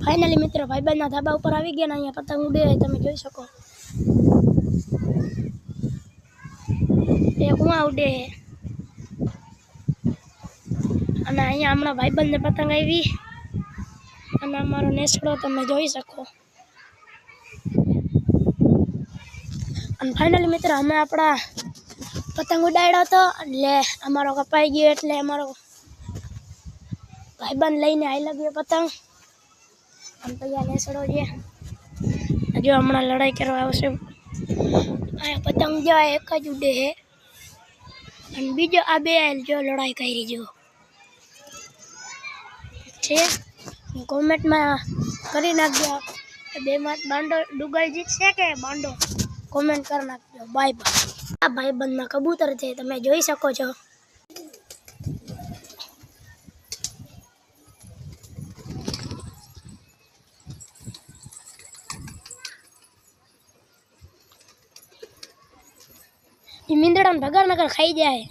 finally मित्र भाईबंधना धाबा पर આવી ગયા ને અહીંયા પતંગ ઉડે તમે જોઈ શકો એ કુવા ઉડે અને અહીંયા હમણાં ભાઈબંધને પતંગ આવી અને અમારો નેસડો તમે જોઈ શકો અને ફાઇનલી મિત્ર અમે આપણા પતંગ ઉડાડ્યો હતો એટલે અમારો કપાઈ ગયો એટલે અમારો ભાઈબંધ લઈને આવી લાગ્યો પતંગ અને પૈયા નેસડો છે જો હમણાં લડાઈ કરવા આવશે આ પતંગ જો એક જ ઉડે છે અને બીજો આ બે જો લડાઈ કરી જો છે કોમેન્ટમાં કરી નાખજો બે માં બાંડો ડુગલ જીતશે કે બાંડો કોમેન્ટ કરી નાખજો બાય બાય આ ભાઈબંધના કબૂતર છે તમે જોઈ શકો છો મીંદડા ભગર નગર ખાઈ જાય